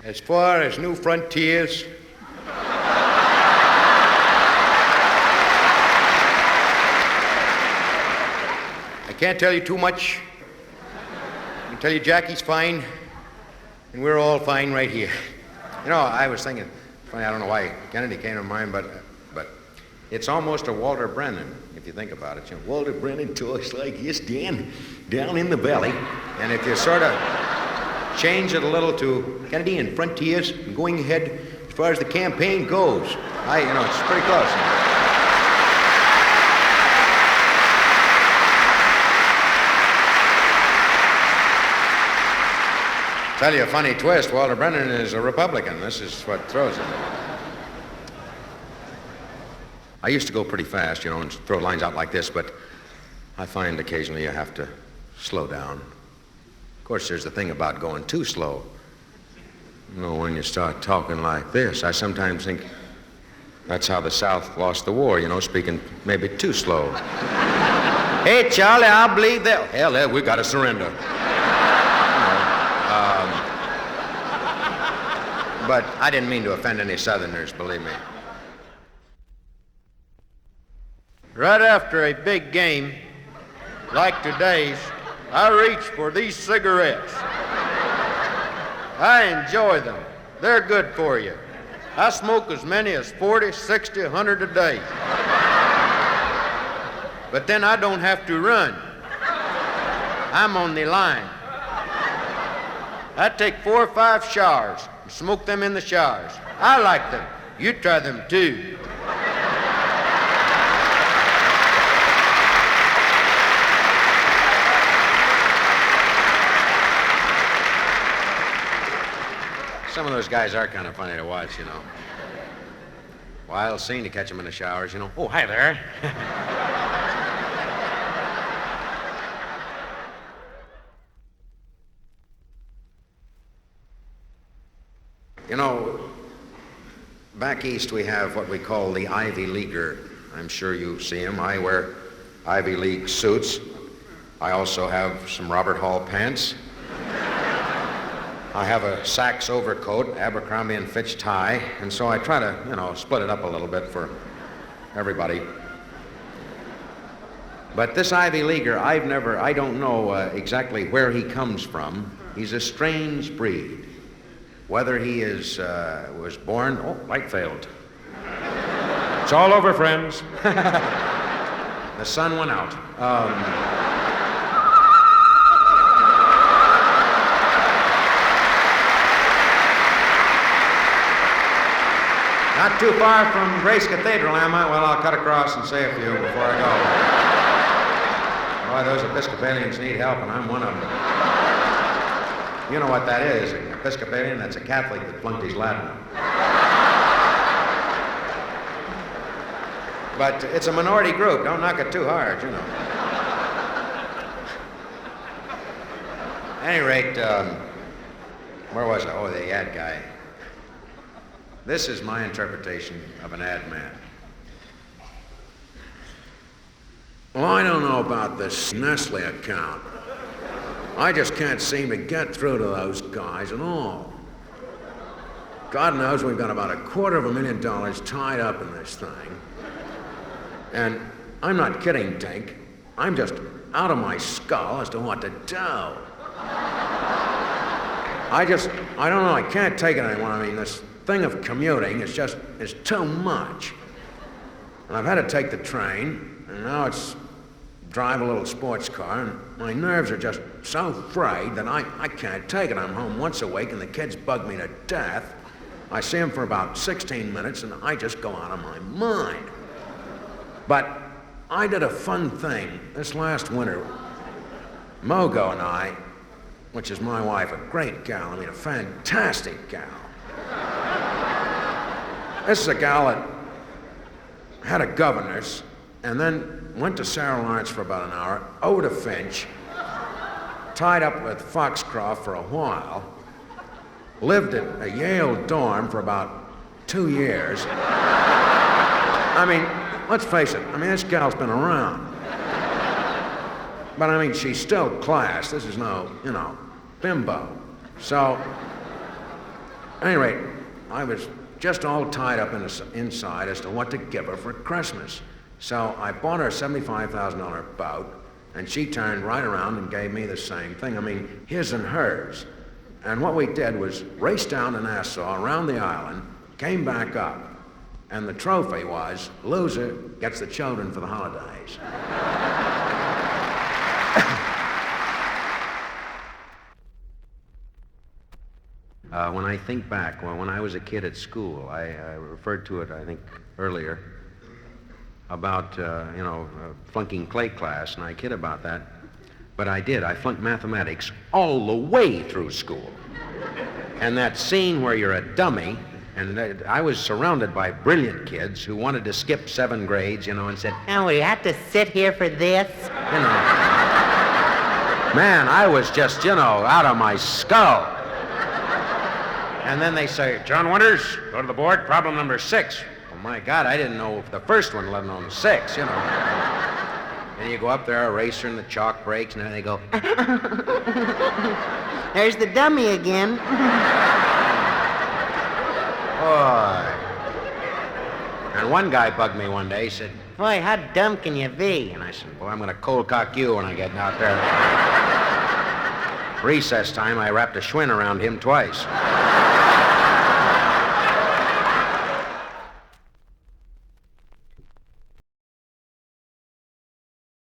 As far as new frontiers, I can't tell you too much. I can tell you Jockey's fine, and we're all fine right here. You know, I was thinking, funny, I don't know why Kennedy came to mind, but it's almost a Walter Brennan, if you think about it. You know, Walter Brennan talks like this, Dan, down in the valley. And if you sort of change it a little to Kennedy and frontiers and going ahead as far as the campaign goes, it's pretty close. Tell you a funny twist, Walter Brennan is a Republican. This is what throws it. I used to go pretty fast, and throw lines out like this, but I find occasionally you have to slow down. Of course, there's the thing about going too slow. When you start talking like this, I sometimes think that's how the South lost the war, speaking maybe too slow. Hey, Charlie, I believe that. Hell, we got to surrender. But I didn't mean to offend any Southerners, believe me. Right after a big game, like today's, I reach for these cigarettes. I enjoy them. They're good for you. I smoke as many as 40, 60, 100 a day. But then I don't have to run. I'm on the line. I take 4 or 5 showers and smoke them in the showers. I like them. You try them too. Some of those guys are kind of funny to watch, Wild scene to catch them in the showers, Oh, hi there. Back east we have what we call the Ivy Leaguer. I'm sure you see him. I wear Ivy League suits. I also have some Robert Hall pants. I have a Saks overcoat, Abercrombie & Fitch tie, and so I try to, split it up a little bit for everybody. But this Ivy Leaguer, I don't know exactly where he comes from. He's a strange breed. Whether he was born, light failed. It's all over, friends. The sun went out. Not too far from Grace Cathedral, am I? Well, I'll cut across and say a few before I go. Boy, those Episcopalians need help, and I'm one of them. You know what that is, an Episcopalian? That's a Catholic that flunked his Latin. But it's a minority group. Don't knock it too hard, At any rate, where was I? Oh, the ad guy. This is my interpretation of an ad man. Well, I don't know about this Nestle account. I just can't seem to get through to those guys at all. God knows we've got about $250,000 tied up in this thing. And I'm not kidding, Dink. I'm just out of my skull as to what to do. I don't know, I can't take it anymore. I mean, this thing of commuting is too much. And I've had to take the train, and now it's drive a little sports car, and my nerves are just so frayed that I can't take it. I'm home once a week, and the kids bug me to death. I see them for about 16 minutes, and I just go out of my mind. But I did a fun thing this last winter. Mogo and I, which is my wife, a great gal, a fantastic gal. This is a gal that had a governor's, and then went to Sarah Lawrence for about an hour, over to Finch, tied up with Foxcroft for a while, lived at a Yale dorm for about 2 years. Let's face it, this gal's been around. But she's still class. This is no, bimbo. So, At any rate, I was just all tied up inside as to what to give her for Christmas. So I bought her a $75,000 boat, and she turned right around and gave me the same thing. I mean, his and hers. And what we did was race down to Nassau, around the island, came back up, and the trophy was, loser gets the children for the holidays. When I think back, when I was a kid at school, I referred to it, I think, earlier, about, flunking clay class, and I kid about that. But I did. I flunked mathematics all the way through school. And that scene where you're a dummy, and I was surrounded by brilliant kids who wanted to skip 7 grades, and said, Oh, we have to sit here for this? Man, I was just, out of my skull. And then they say, John Winters, go to the board, problem number 6. Oh, my God, I didn't know the first one, let alone 6, And you go up there, eraser, and the chalk breaks, and then they go, There's the dummy again. boy. And one guy bugged me one day. He said, Boy, how dumb can you be? and I said, boy, I'm going to cold cock you when I get out there. Recess time, I wrapped a Schwinn around him twice.